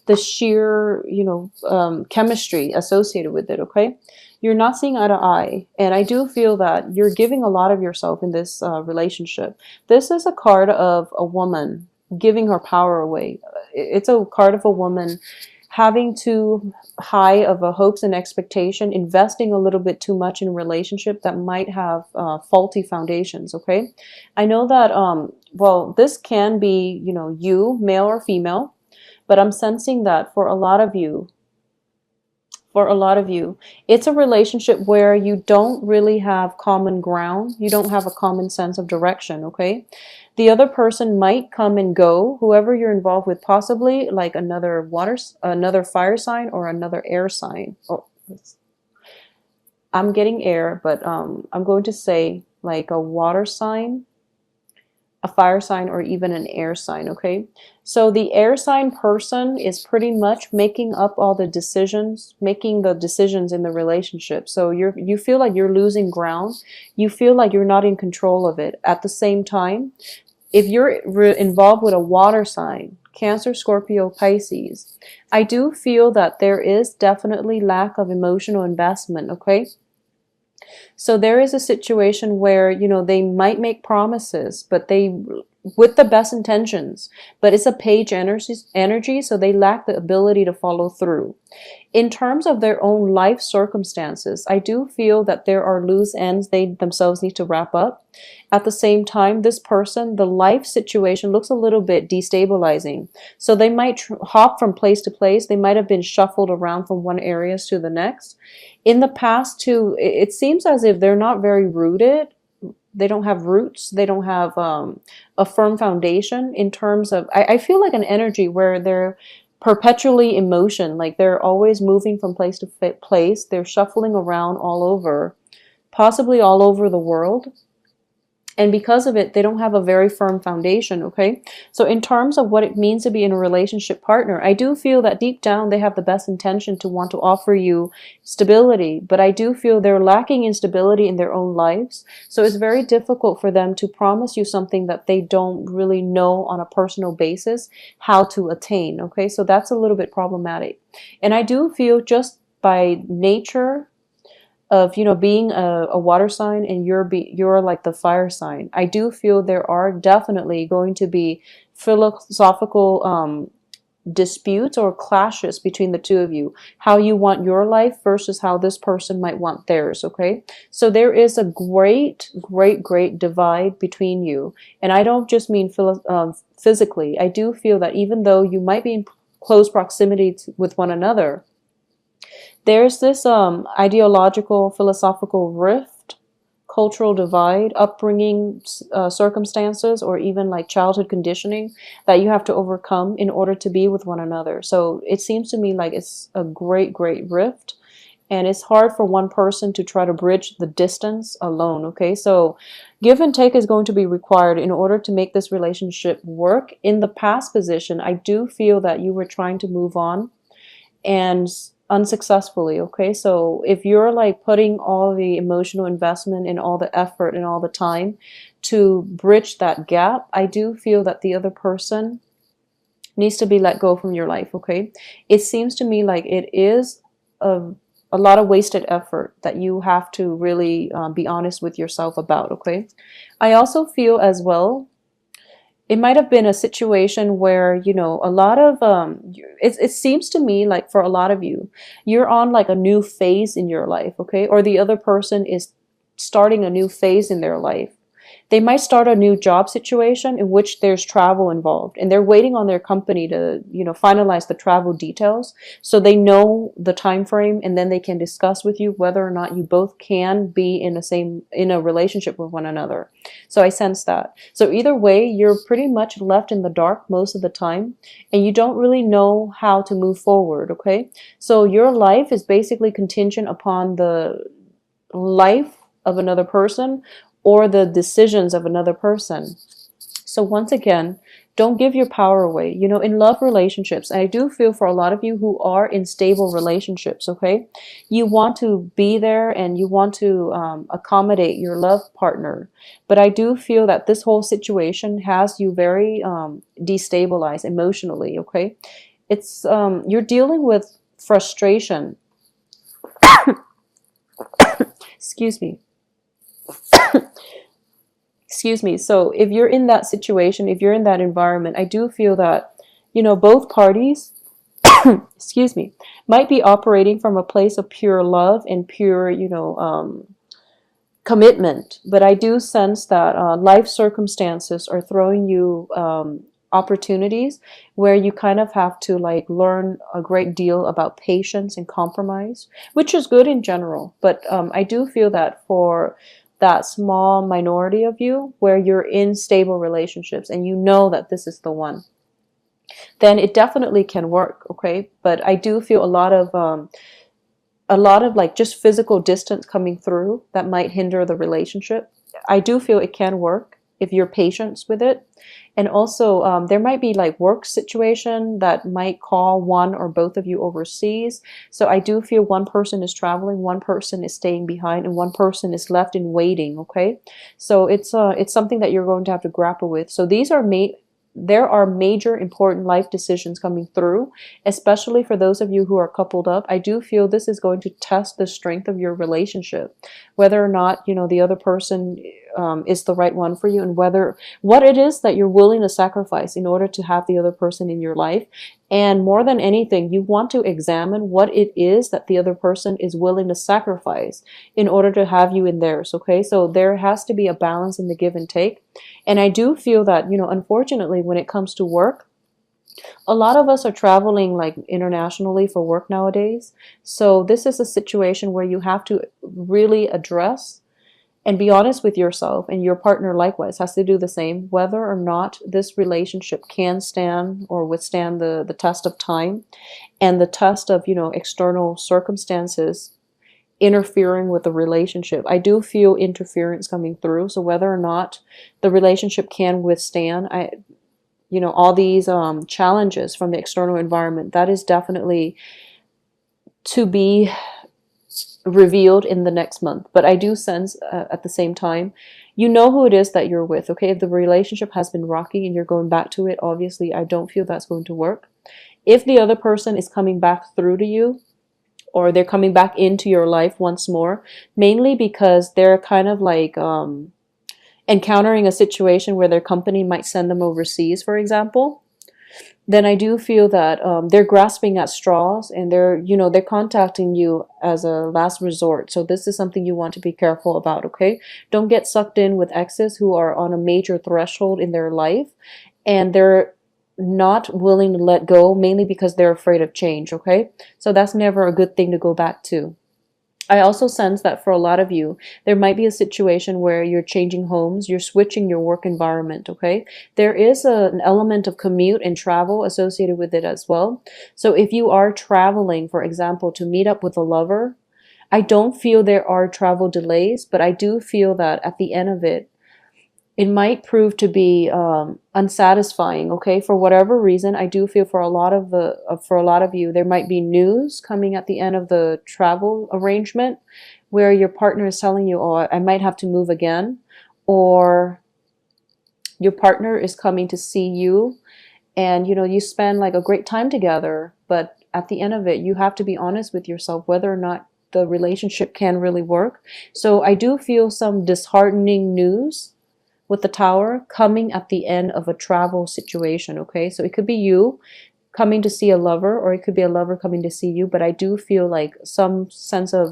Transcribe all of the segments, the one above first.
the sheer, chemistry associated with it, okay? You're not seeing eye to eye. And I do feel that you're giving a lot of yourself in this relationship. This is a card of a woman giving her power away. It's a card of a woman having too high of a hopes and expectation, investing a little bit too much in a relationship that might have faulty foundations, okay? I know that, well, this can be, you, male or female, but I'm sensing that for a lot of you, it's a relationship where you don't really have common ground. You don't have a common sense of direction, okay? The other person might come and go, whoever you're involved with, possibly like another fire sign or another air sign. Oh, I'm getting air, but I'm going to say like a water sign, a fire sign, or even an air sign, okay? So the air sign person is pretty much making up all the decisions, making the decisions in the relationship. So you feel like you're losing ground. You feel like you're not in control of it. At the same time, if you're involved with a water sign, Cancer, Scorpio, Pisces, I do feel that there is definitely lack of emotional investment, okay? So there is a situation where, they might make promises, but with the best intentions, but it's a page energy, so they lack the ability to follow through. In terms of their own life circumstances, I do feel that there are loose ends they themselves need to wrap up. At the same time, this person, the life situation looks a little bit destabilizing. So they might hop from place to place. They might have been shuffled around from one area to the next. In the past, too, it seems as if they're not very rooted. They don't have roots. They don't have a firm foundation in terms of, I feel like an energy where they're perpetually in motion, like they're always moving from place to place. They're shuffling around all over, possibly all over the world. And because of it, they don't have a very firm foundation, okay? So in terms of what it means to be in a relationship partner, I do feel that deep down they have the best intention to want to offer you stability, but I do feel they're lacking in stability in their own lives. So it's very difficult for them to promise you something that they don't really know on a personal basis how to attain, okay? So that's a little bit problematic. And I do feel just by nature of being a water sign, and you're like the fire sign, I do feel there are definitely going to be philosophical disputes or clashes between the two of you, how you want your life versus how this person might want theirs, okay? So there is a great divide between you, and I don't just mean physically. I do feel that even though you might be in close proximity with one another, there's this ideological, philosophical rift, cultural divide, upbringing circumstances, or even like childhood conditioning that you have to overcome in order to be with one another. So it seems to me like it's a great rift, and it's hard for one person to try to bridge the distance alone, okay? So give and take is going to be required in order to make this relationship work. In the past position, I do feel that you were trying to move on and unsuccessfully, okay? So if you're like putting all the emotional investment and all the effort and all the time to bridge that gap, I do feel that the other person needs to be let go from your life, okay? It seems to me like it is a lot of wasted effort that you have to really be honest with yourself about, okay? I also feel as well it might have been a situation where, a lot of, it seems to me like for a lot of you, you're on like a new phase in your life, okay? Or the other person is starting a new phase in their life. They might start a new job situation in which there's travel involved, and they're waiting on their company to, finalize the travel details so they know the time frame, and then they can discuss with you whether or not you both can be in a relationship with one another. So I sense that. So either way, you're pretty much left in the dark most of the time, and you don't really know how to move forward, okay? So your life is basically contingent upon the life of another person or the decisions of another person. So once again, don't give your power away. In love relationships, and I do feel for a lot of you who are in stable relationships, okay, you want to be there and you want to accommodate your love partner. But I do feel that this whole situation has you very destabilized emotionally, okay? It's you're dealing with frustration. Excuse me. Excuse me. So if you're in that situation, if you're in that environment, I do feel that, you know, both parties, excuse me, might be operating from a place of pure love and pure, you know, commitment. But I do sense that life circumstances are throwing you opportunities where you kind of have to like learn a great deal about patience and compromise, which is good in general. But I do feel that for that small minority of you where you're in stable relationships and you know that this is the one, then it definitely can work. Okay. But I do feel a lot of like just physical distance coming through that might hinder the relationship. I do feel it can work if you're patient with it. And also, there might be like work situation that might call one or both of you overseas. So I do feel one person is traveling, one person is staying behind, and one person is left in waiting. Okay, so it's something that you're going to have to grapple with. So these are there are major important life decisions coming through, especially for those of you who are coupled up. I do feel this is going to test the strength of your relationship, whether or not, you know, the other person is the right one for you, and what it is that you're willing to sacrifice in order to have the other person in your life. And more than anything, you want to examine what it is that the other person is willing to sacrifice in order to have you in theirs. Okay, so there has to be a balance in the give and take. And I do feel that, you know, unfortunately, when it comes to work, a lot of us are traveling like internationally for work nowadays. So this is a situation where you have to really address and be honest with yourself, and your partner likewise has to do the same, whether or not this relationship can stand or withstand the test of time and the test of, you know, external circumstances interfering with the relationship. I do feel interference coming through. So whether or not the relationship can withstand, you know, all these challenges from the external environment, that is definitely to be revealed in the next month. But I do sense at the same time, you know who it is that you're with. Okay, if the relationship has been rocky and you're going back to it, obviously I don't feel that's going to work. If the other person is coming back through to you, or they're coming back into your life once more, mainly because they're kind of like encountering a situation where their company might send them overseas, for example, then I do feel that they're grasping at straws, and they're contacting you as a last resort. So this is something you want to be careful about. Okay, don't get sucked in with exes who are on a major threshold in their life, and they're not willing to let go, mainly because they're afraid of change. Okay, so that's never a good thing to go back to. I also sense that for a lot of you, there might be a situation where you're changing homes, you're switching your work environment, okay? There is an element of commute and travel associated with it as well. So if you are traveling, for example, to meet up with a lover, I don't feel there are travel delays, but I do feel that at the end of it, it might prove to be unsatisfying. Okay, for whatever reason, I do feel for a lot of you, there might be news coming at the end of the travel arrangement, where your partner is telling you, "Oh, I might have to move again," or your partner is coming to see you, and you spend like a great time together, but at the end of it, you have to be honest with yourself whether or not the relationship can really work. So I do feel some disheartening news with the Tower coming at the end of a travel situation. Okay, so it could be you coming to see a lover, or it could be a lover coming to see you, but I do feel like some sense of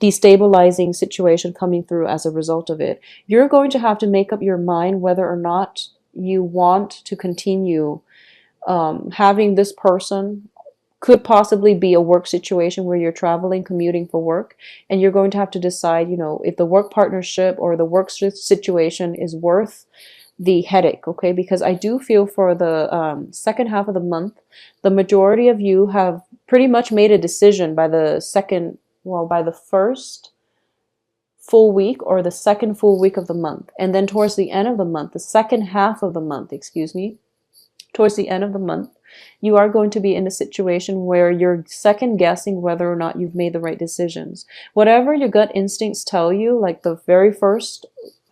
destabilizing situation coming through as a result of it. You're going to have to make up your mind whether or not you want to continue having this person. Could possibly be a work situation where you're traveling, commuting for work, and you're going to have to decide, if the work partnership or the work situation is worth the headache, okay? Because I do feel for the second half of the month, the majority of you have pretty much made a decision by by the first full week or the second full week of the month. And then towards the end of the month, the second half of the month, towards the end of the month, you are going to be in a situation where you're second guessing whether or not you've made the right decisions. Whatever your gut instincts tell you, like the very first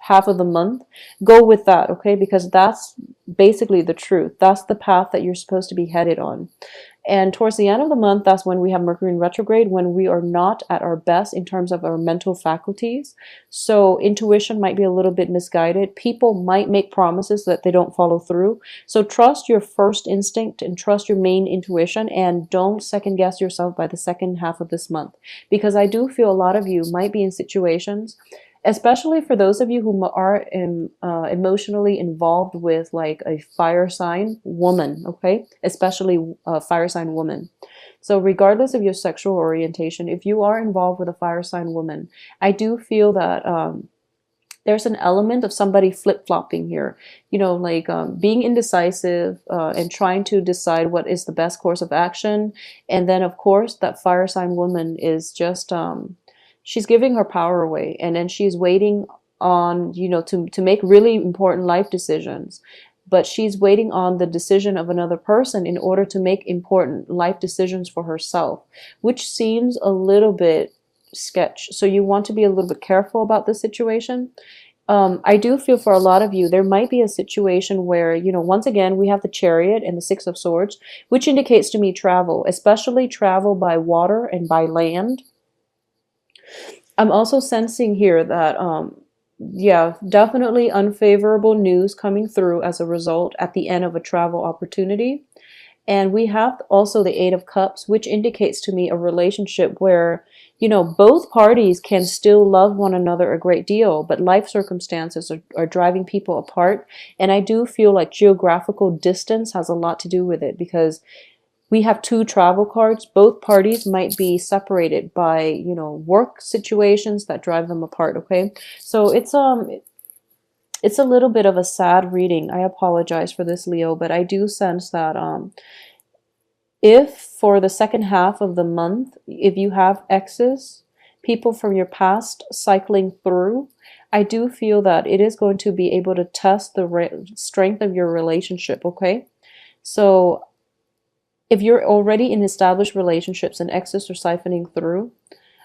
half of the month, go with that, okay? Because that's basically the truth. That's the path that you're supposed to be headed on. And towards the end of the month, that's when we have Mercury in retrograde, when we are not at our best in terms of our mental faculties. So intuition might be a little bit misguided. People might make promises that they don't follow through. So trust your first instinct and trust your main intuition, and don't second guess yourself by the second half of this month. Because I do feel a lot of you might be in situations, especially for those of you who are emotionally involved with like a fire sign woman, okay? Especially a fire sign woman. So regardless of your sexual orientation, if you are involved with a fire sign woman, I do feel that there's an element of somebody flip-flopping here, you know, like being indecisive and trying to decide what is the best course of action. And then of course that fire sign woman is just she's giving her power away, and then she's waiting on, you know, to make really important life decisions, but she's waiting on the decision of another person in order to make important life decisions for herself, which seems a little bit sketch. So you want to be a little bit careful about this situation. I do feel for a lot of you, there might be a situation where, you know, once again, we have the Chariot and the Six of Swords, which indicates to me travel, especially travel by water and by land. I'm also sensing here that, yeah, definitely unfavorable news coming through as a result at the end of a travel opportunity. And we have also the Eight of Cups, which indicates to me a relationship where, you know, both parties can still love one another a great deal, but life circumstances are driving people apart. And I do feel like geographical distance has a lot to do with it, because we have two travel cards. Both parties might be separated by, you know, work situations that drive them apart, okay? So it's a little bit of a sad reading. I apologize for this, Leo, but I do sense that if for the second half of the month, if you have exes, people from your past cycling through, I do feel that it is going to be able to test the strength of your relationship, okay? So if you're already in established relationships and exes are siphoning through,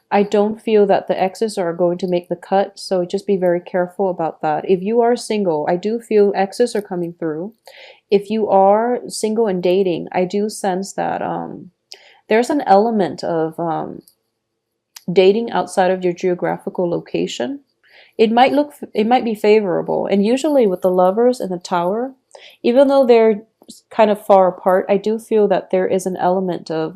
I don't feel that the exes are going to make the cut, so just be very careful about that. If you are single, I do feel exes are coming through. If you are single and dating, I do sense that there's an element of dating outside of your geographical location. It might be favorable, and usually with the Lovers and the Tower, even though they're kind of far apart, I do feel that there is an element of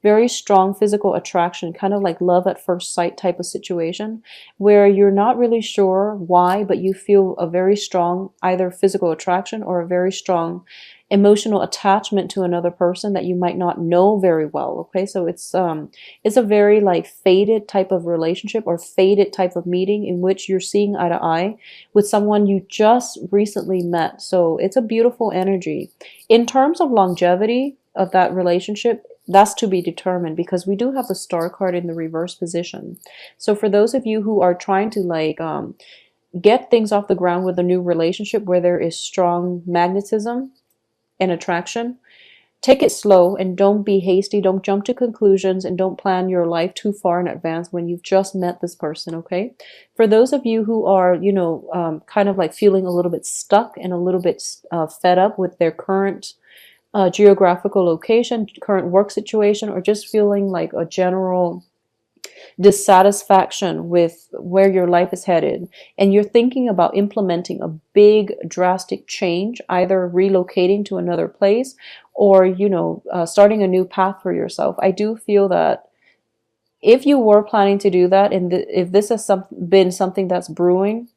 very strong physical attraction, kind of like love at first sight type of situation, where you're not really sure why, but you feel a very strong either physical attraction or a very strong emotional attachment to another person that you might not know very well, okay? So it's a very like faded type of relationship or faded type of meeting in which you're seeing eye to eye with someone you just recently met. So it's a beautiful energy. In terms of longevity of that relationship, that's to be determined, because we do have the Star card in the reverse position. So for those of you who are trying to like get things off the ground with a new relationship where there is strong magnetism and attraction, take it slow and don't be hasty. Don't jump to conclusions and don't plan your life too far in advance when you've just met this person, okay? For those of you who are, you know, kind of like feeling a little bit stuck and a little bit fed up with their current geographical location, current work situation, or just feeling like a general dissatisfaction with where your life is headed, and you're thinking about implementing a big drastic change, either relocating to another place or, you know, starting a new path for yourself, I do feel that if you were planning to do that, and if this has been something that's brewing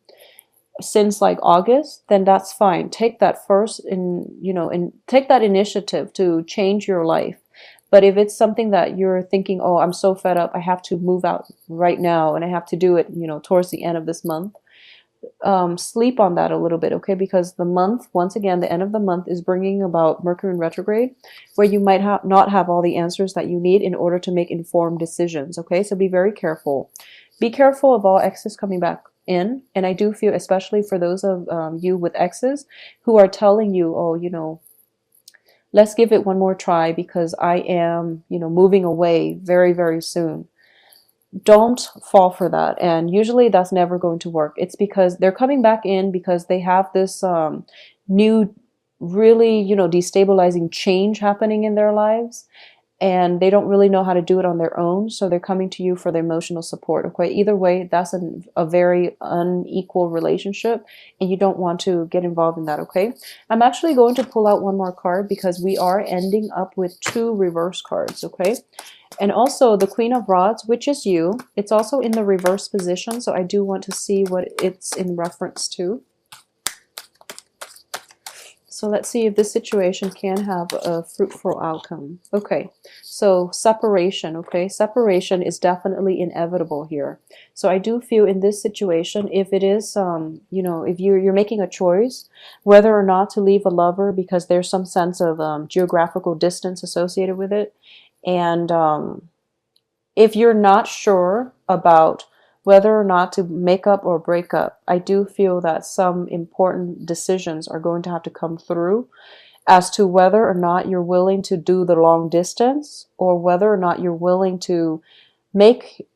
since like August, then that's fine. Take that first and, you know, and take that initiative to change your life. But if it's something that you're thinking, oh, I'm so fed up, I have to move out right now and I have to do it, you know, towards the end of this month, sleep on that a little bit, okay? Because the month, once again, the end of the month is bringing about Mercury in retrograde, where you might not have all the answers that you need in order to make informed decisions, okay? So be very careful. Be careful of all exes coming back in. And I do feel, especially for those of you with exes who are telling you, oh, you know, let's give it one more try because I am, you know, moving away very, very soon. don't fall for that. And usually that's never going to work. It's because they're coming back in because they have this new, really, destabilizing change happening in their lives, and they don't really know how to do it on their own. So they're coming to you for the emotional support. Okay, either way, that's a very unequal relationship, and you don't want to get involved in that. Okay, I'm actually going to pull out one more card because we are ending up with two reverse cards. Okay, and also the Queen of Rods, which is you. It's also in the reverse position, so I do want to see what it's in reference to. So let's see if this situation can have a fruitful outcome. Okay, so separation, okay? Separation is definitely inevitable here. So I do feel in this situation, if it is, if you're making a choice, whether or not to leave a lover because there's some sense of geographical distance associated with it, and if you're not sure about whether or not to make up or break up, I do feel that some important decisions are going to have to come through as to whether or not you're willing to do the long distance, or whether or not you're willing to make,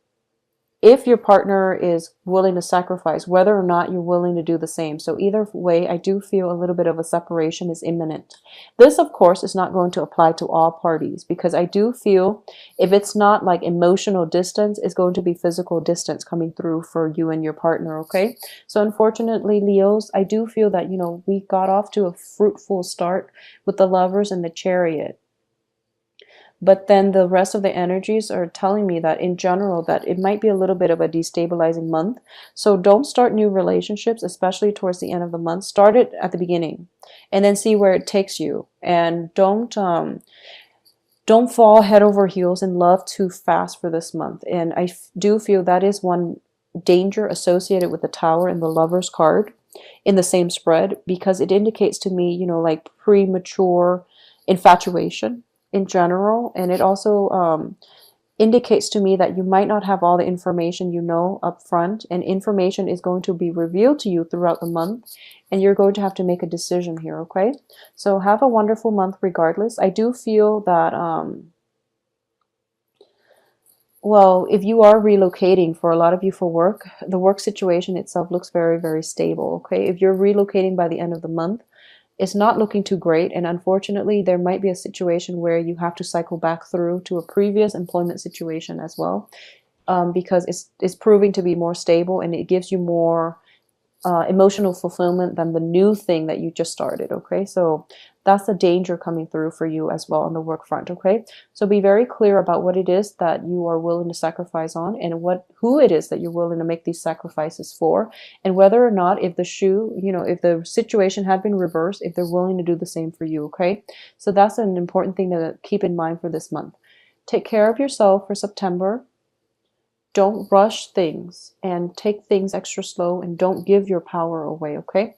if your partner is willing to sacrifice, whether or not you're willing to do the same. So either way, I do feel a little bit of a separation is imminent. This, of course, is not going to apply to all parties, because I do feel if it's not like emotional distance, it's going to be physical distance coming through for you and your partner, okay? So unfortunately, Leos, I do feel that, we got off to a fruitful start with the Lovers and the Chariot. But then the rest of the energies are telling me that in general that it might be a little bit of a destabilizing month. So don't start new relationships, especially towards the end of the month. Start it at the beginning and then see where it takes you. And don't fall head over heels in love too fast for this month. And I do feel that is one danger associated with the Tower and the Lovers card in the same spread, because it indicates to me, like premature infatuation in general. And it also indicates to me that you might not have all the information up front, and information is going to be revealed to you throughout the month, and you're going to have to make a decision here, okay? So have a wonderful month regardless. I do feel that well, if you are relocating, for a lot of you for work, the work situation itself looks very, very stable, okay? If you're relocating by the end of the month, it's not looking too great, and unfortunately there might be a situation where you have to cycle back through to a previous employment situation as well, because it's proving to be more stable, and it gives you more emotional fulfillment than the new thing that you just started, okay? So that's a danger coming through for you as well on the work front, okay? So be very clear about what it is that you are willing to sacrifice on, and who it is that you're willing to make these sacrifices for, and whether or not, if if the situation had been reversed, if they're willing to do the same for you, okay? So that's an important thing to keep in mind for this month. Take care of yourself for September. Don't rush things, and take things extra slow, and don't give your power away, okay?